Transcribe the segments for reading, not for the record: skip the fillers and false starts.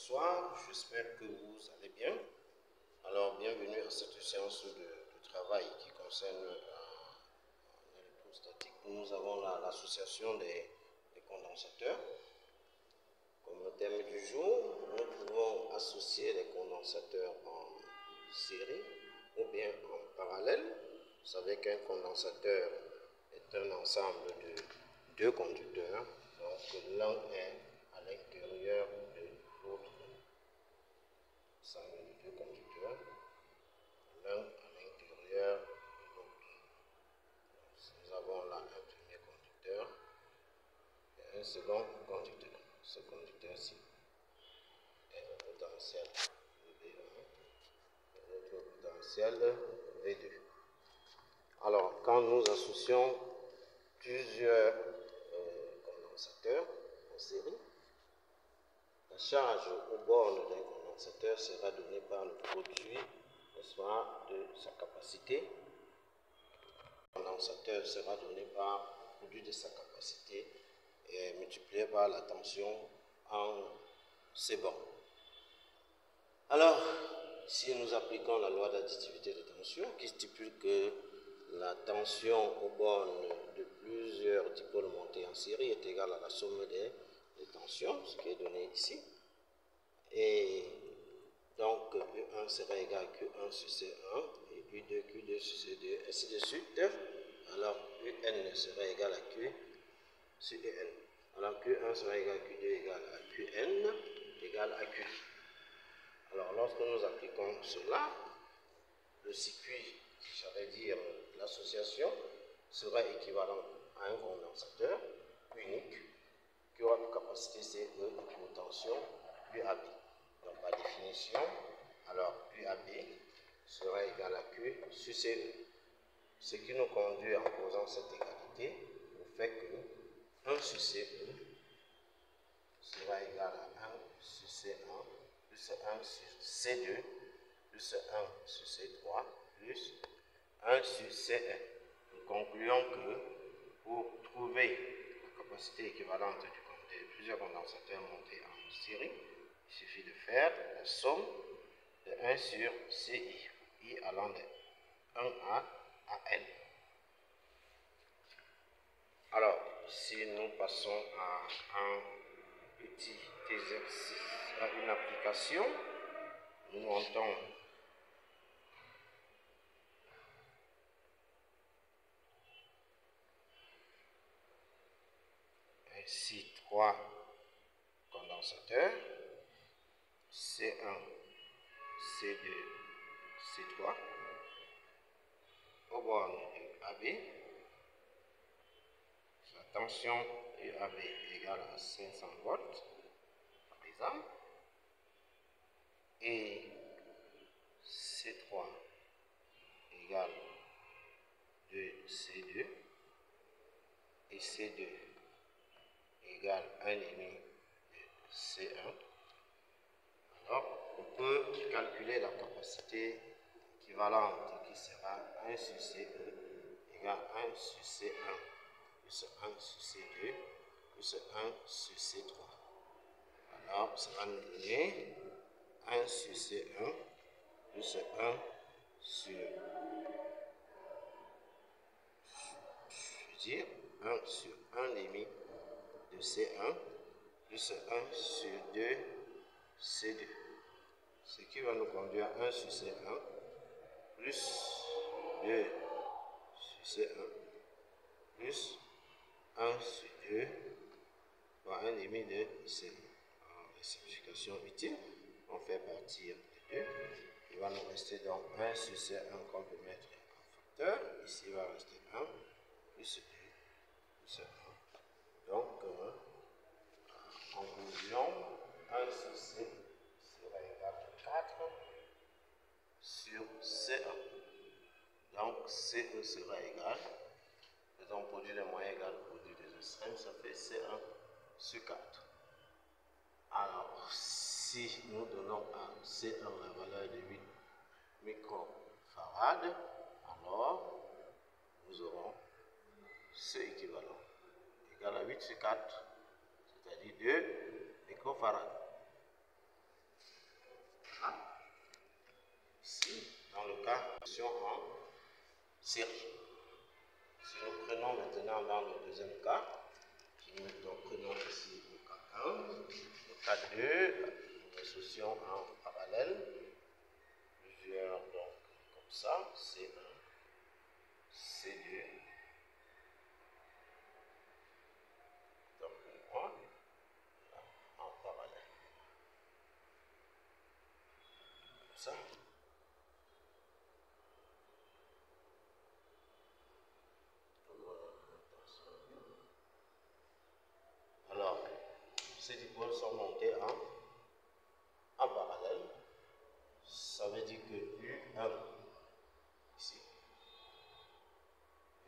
bonsoir, j'espère que vous allez bien. Alors, bienvenue à cette séance de travail qui concerne l'électrostatique. Nous avons l'association des condensateurs. Comme thème du jour, nous pouvons associer les condensateurs en série ou bien en parallèle. Vous savez qu'un condensateur est un ensemble de deux conducteurs, donc l'un est à l'intérieur de l'autre. Ensemble de deux conducteurs, l'un à l'intérieur de l'autre. Nous avons là un premier conducteur et un second conducteur. Ce conducteur-ci est le potentiel V1 et l'autre potentiel V2. Alors, quand nous associons plusieurs condensateurs en série, la charge aux bornes d'un condensateur sera donnée par le produit, n'est-ce pas, de sa capacité. Le condensateur sera donné par le produit de sa capacité et multiplié par la tension en ces bornes. Alors, si nous appliquons la loi d'additivité de tension qui stipule que la tension aux bornes de plusieurs dipoles montés en série est égale à la somme des tensions, ce qui est donné ici. Et donc, U1 sera égal à Q1 sur C1 et U2, Q2 sur C2, ainsi de suite. Alors, UN sera égal à Q sur EN. Alors, Q1 sera égal à Q2 égal à QN égal à Q. Alors, lorsque nous appliquons cela, le circuit, j'allais dire l'association, sera équivalent à un condensateur unique qui aura pour capacité CE et pour tension UAB. Donc, par définition, alors UAB sera égal à Q sur CE. Ce qui nous conduit en posant cette égalité au fait que 1 sur CE sera égal à 1 sur C1 plus 1 sur C2 plus 1 sur C3 plus 1 sur C1. Nous concluons que pour trouver la capacité équivalente de plusieurs condensateurs montés en série, il suffit de faire la somme de 1 sur CI, I allant de 1A à N. Alors, si nous passons à un petit exercice, à une application, nous montons ainsi trois condensateurs C1, C2, C3 aux bornes UAB. La tension UAB égale à 500 volts, par exemple, et C3 égale 2C2 et C2 égale 1,5 de C1. Alors, on peut calculer la capacité équivalente qui sera 1 sur CE égale 1 sur C1 plus 1 sur C2 plus 1 sur C3. Alors, ça va nous donner 1 sur C1 plus 1 sur, je veux dire, 1 sur 1,5 de C1 plus 1 sur 2 C2. Ce qui va nous conduire à 1 sur C1 plus 2 sur C1 plus 1 sur 2 par 1,5 de C. Alors, les simplifications utiles, on fait partir de 2. Il va nous rester donc 1 sur C1 qu'on peut mettre en facteur. Ici, il va rester 1 plus 2 plus 1. Donc, en conclusion, 1 sur C sera égal à 4 sur C1. Donc, CE sera égal, faisons produit des moyens égal au produit des extrêmes, ça fait C1 sur 4. Alors, si nous donnons à C1 la valeur de 8 microfarads, alors nous aurons ce équivalent égal à 8 sur 4, c'est-à-dire 2 microfarads. en série. Si nous prenons maintenant dans le deuxième cas, nous prenons ici le cas 1, le cas 2, nous associons en parallèle plusieurs, donc comme ça, C1, C2, donc moi, en parallèle. Comme ça. Alors, ces dipoles sont montés en parallèle. Ça veut dire que U1, ici,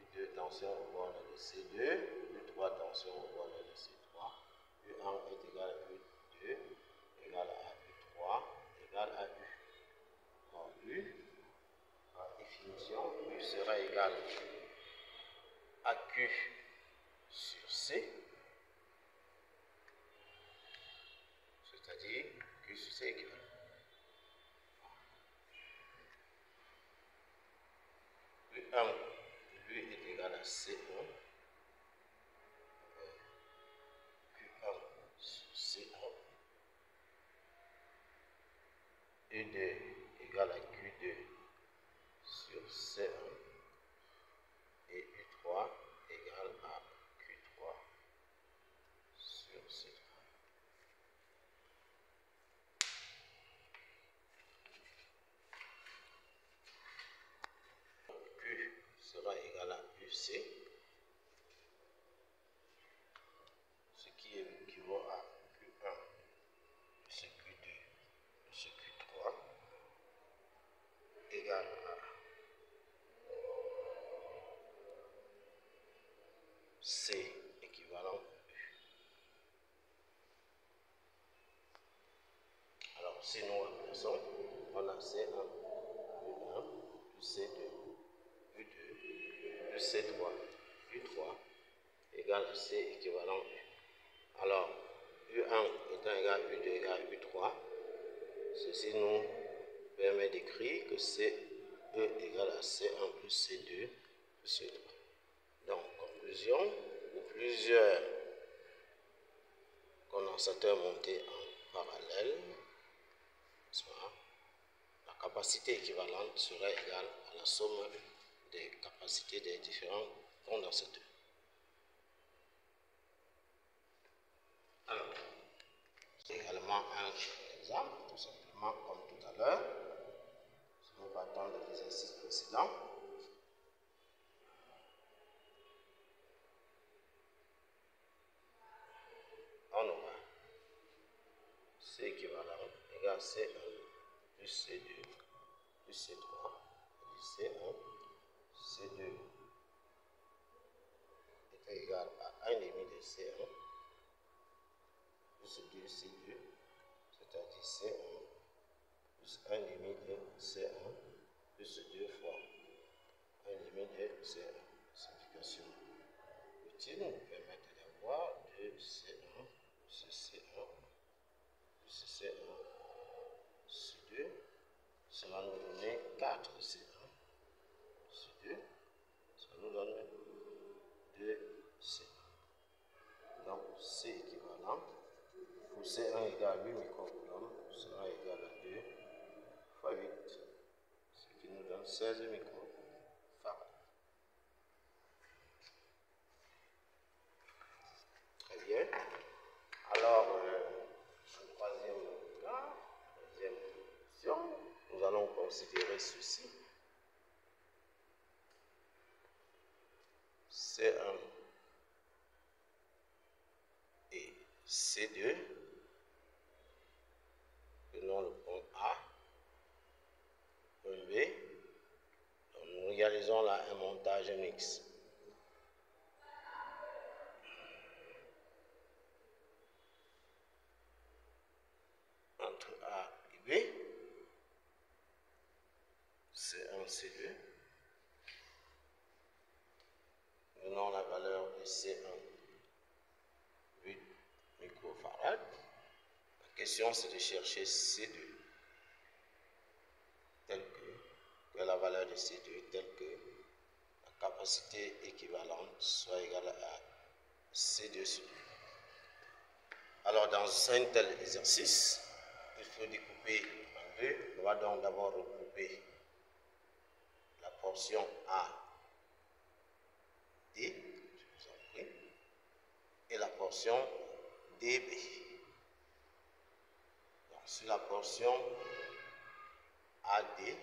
U2 tension au bord de C2, U3 tension au bord de C3, U1 est égal à U2, égal à U3, égal à U. Alors, U, par définition, U sera égal à Q sur C, c'est-à-dire Q sur C équivalent. U1, lui est égal à C1, Q1 sur C1, U2 égale à Q2 sur C1, et U3 égale à Q3 sur C3. Q sera égal à UC, ce qui équivaut à Q1 plus Q2 plus Q3 égale à C équivalent U. Alors, si nous remplaçons, on a C1, U1 plus C2, U2 plus C3, U3 égale à C équivalent U. Alors, U1 étant égal à U2 égale à U3, ceci nous permet d'écrire que CE égale à C1 plus C2 plus C3. Donc, conclusion, pour plusieurs condensateurs montés en parallèle, la capacité équivalente sera égale à la somme des capacités des différents condensateurs. Alors, c'est également un exemple, tout simplement comme tout à l'heure. Si nous partons de l'exercice précédent, on aura C équivalent égale à C1 plus C2 plus C3 plus C1 C2 est égal à 1,5 de C1 plus 2 C2, c'est-à-dire C1 plus 1,5 de C1 plus 2 fois 1,5 de C1. Simplification utile nous permet d'avoir 2 C1 plus C1 plus C1 sur 2, ça va nous donner 4 C1 sur 2, ça nous donne 2 C. Donc C équivalent pour C1 égale à 8 microcoulombs sera égal à 2 fois 8, ce qui nous donne 16 microfarads. Très bien. Alors, en troisième cas, deuxième question, nous allons considérer ceci. C1 et C2, prenons le point A, point B, donc nous réalisons là un montage mixte. Entre A et B, C1, C2, donnons la valeur de C1, 8 microfarads. La question c'est de chercher C2, tel que que la valeur de C2 telle que la capacité équivalente soit égale à C2 sur 2. Alors, dans un tel exercice, il faut découper en deux. On va donc d'abord regrouper la portion A, D, je vous en prie, et la portion DB. Donc, sur la portion AD,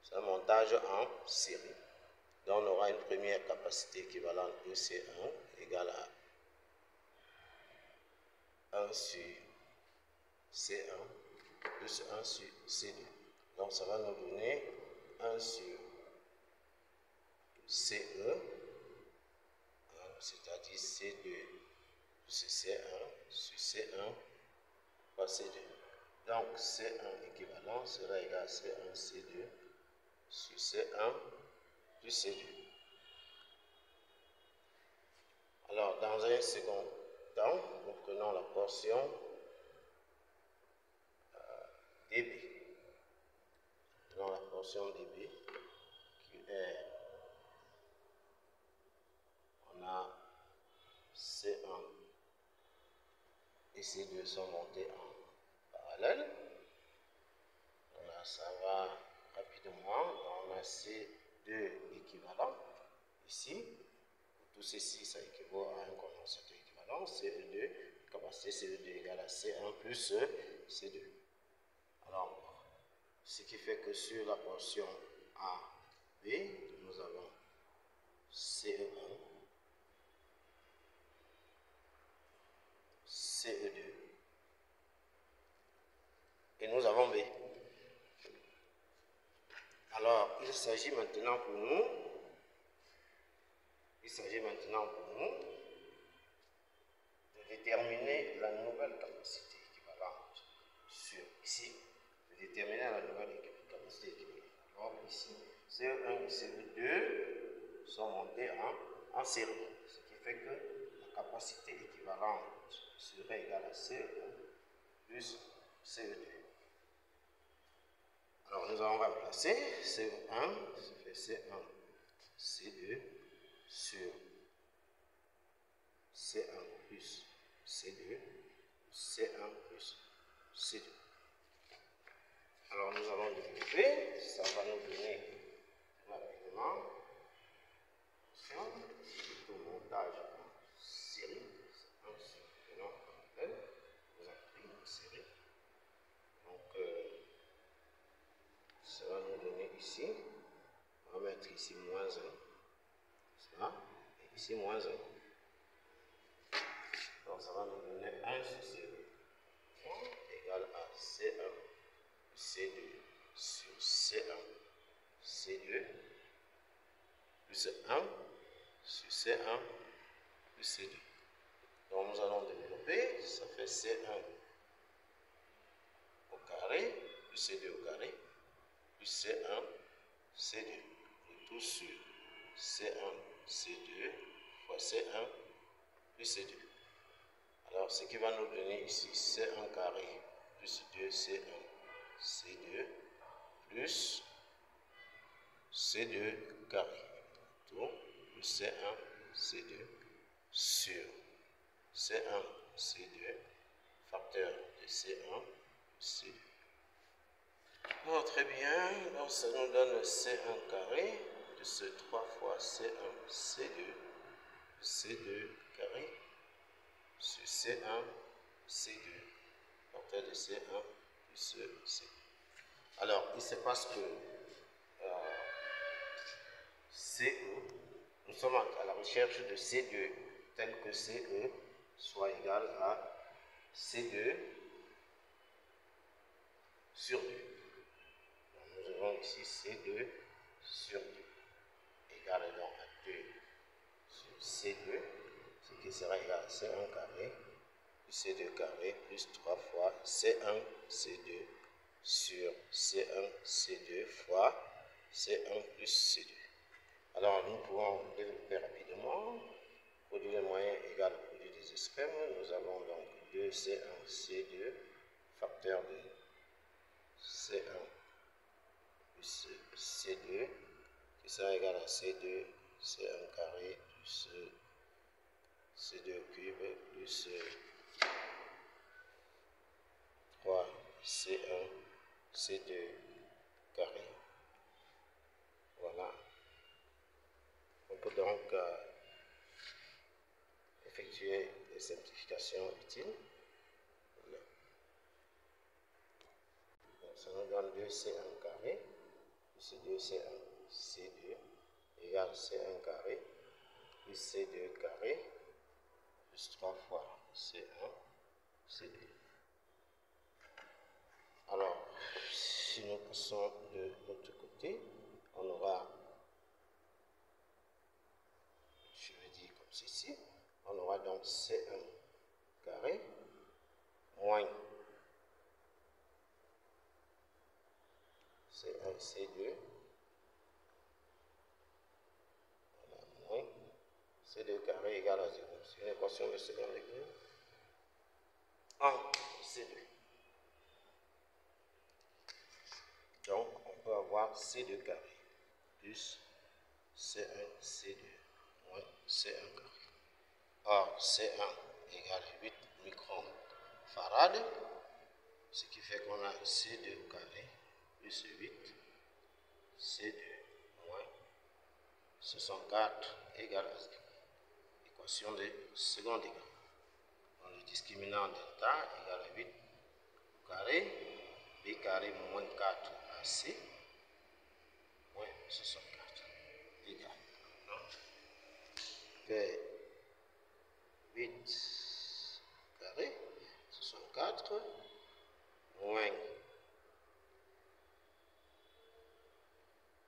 c'est un montage en série. Donc, on aura une première capacité équivalente EC1 égale à 1 sur C1 plus 1 sur C2. Donc, ça va nous donner 1 sur CE, c'est-à-dire C2 plus C1 sur C1 fois C2. Donc, C1 équivalent sera égal à C1 C2 sur C1 plus C2. Alors, dans un second temps, nous prenons la portion DB. Prenons la portion DB qui est, on a C1 et C2 sont montés en parallèle. Ça va rapidement. On a C2 équivalent ici. Tout ceci, ça équivaut à un condensateur équivalent. CE2, capacité CE2 égale à C1 plus C2. Alors, ce qui fait que sur la portion AB, nous avons CE1, CE2, et nous avons B. Alors, il s'agit maintenant pour nous de déterminer la nouvelle capacité équivalente sur ici, de déterminer la nouvelle capacité équivalente. Alors ici, CE1 et CE2 sont montés en série, ce qui fait que la capacité équivalente serait égale à CE1 plus CE2. Alors nous allons remplacer CE1, ça fait C1, C2 sur C1 plus C2, C1 plus C2. Alors nous allons développer, ça va nous donner rapidement tout montage en série, en parallèle, vous avez pris en série. Donc ça va nous donner ici, on va mettre ici moins 1, ça, et ici moins 1. Donc ça va nous donner 1 sur C1 égale à C1 C2 sur C1 C2 plus 1 sur C1 plus C2. Donc nous allons développer, ça fait C1 au carré plus C2 au carré plus C1 C2. Le tout sur C1 C2 fois C1 plus C2. Alors, ce qui va nous donner ici, C1 carré plus 2C1 C2 plus C2 carré, tout plus C1 C2 sur C1 C2 facteur de C1 C2. Alors, très bien, donc ça nous donne C1 carré plus 3 fois C1 C2 C2 carré sur C1, C2, facteur de C1 plus C2. Alors, il se passe que CE, nous sommes à la recherche de C2, tel que CE soit égal à C2 sur 2. Donc, nous avons ici C2 sur 2, égal donc à 2 sur C2, ce qui sera égal à C1 carré plus C2 carré plus 3 fois C1 C2 sur C1 C2 fois C1 plus C2. Alors nous pouvons développer rapidement. Produit des moyens égal au produit des extrêmes. Nous avons donc 2C1 C2 facteur de C1 plus sera égal à C2, C1 carré plus C2 au cube plus 3 C1 C2 carré. Voilà. On peut donc effectuer des simplifications utiles. Donc, ça nous donne 2C1 carré plus 2C1 C2 égale C1 carré plus C2 carré plus 3 fois C1 C2. Alors, si nous passons de l'autre côté, on aura, je vais dire comme ceci, on aura donc C1 carré moins C1 C2 moins C2 carré égale à 0. C'est une équation de second degré en C2. Donc, on peut avoir C2 carré plus C1 C2 moins C1 carré. Or, C1 égale 8 microfarads, ce qui fait qu'on a C2 carré plus 8, C2 moins 64 égale à 0. Équation de second degré. Donc, le discriminant delta égale à 8 carré, B carré moins 4 AC moins 64 égale. Vers 8 carré 64 moins,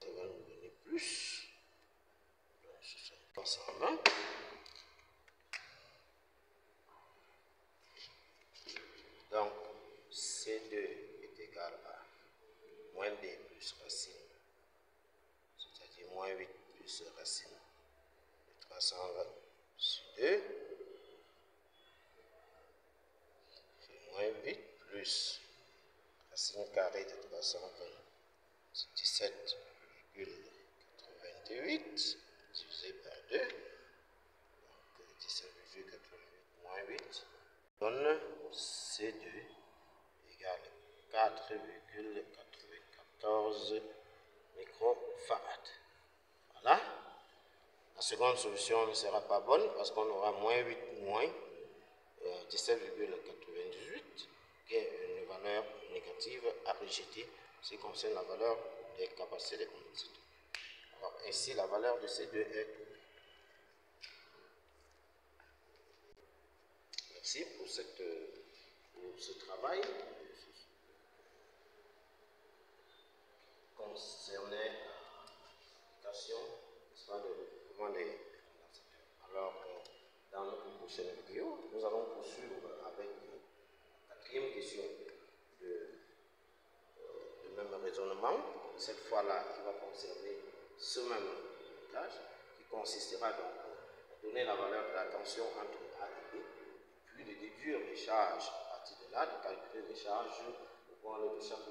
ça va nous donner plus, donc 320. Donc C2 est égal à moins B plus racine, c'est-à-dire moins 8 plus racine de 320 sur 2, c'est moins 8 plus racine carrée de 320, c'est 17,88 divisé par 2, donc 17,88 moins 8 donne C2 égale 4,94 microfarads. Voilà. La seconde solution ne sera pas bonne parce qu'on aura moins 8 moins 17,98 qui est une valeur négative à rejeter, ce qui concerne la valeur des capacités des condensateurs. Alors ainsi la valeur de C2 est. Merci pour ce travail concernant l'application de recouvrement des condensateurs. Alors, dans notre prochaine vidéo, nous allons poursuivre avec la quatrième question de même raisonnement. Cette fois-là, qui va conserver ce même montage, qui consistera donc à donner la valeur de la tension entre A et B, puis de déduire les charges à partir de là, de calculer les charges au point de chaque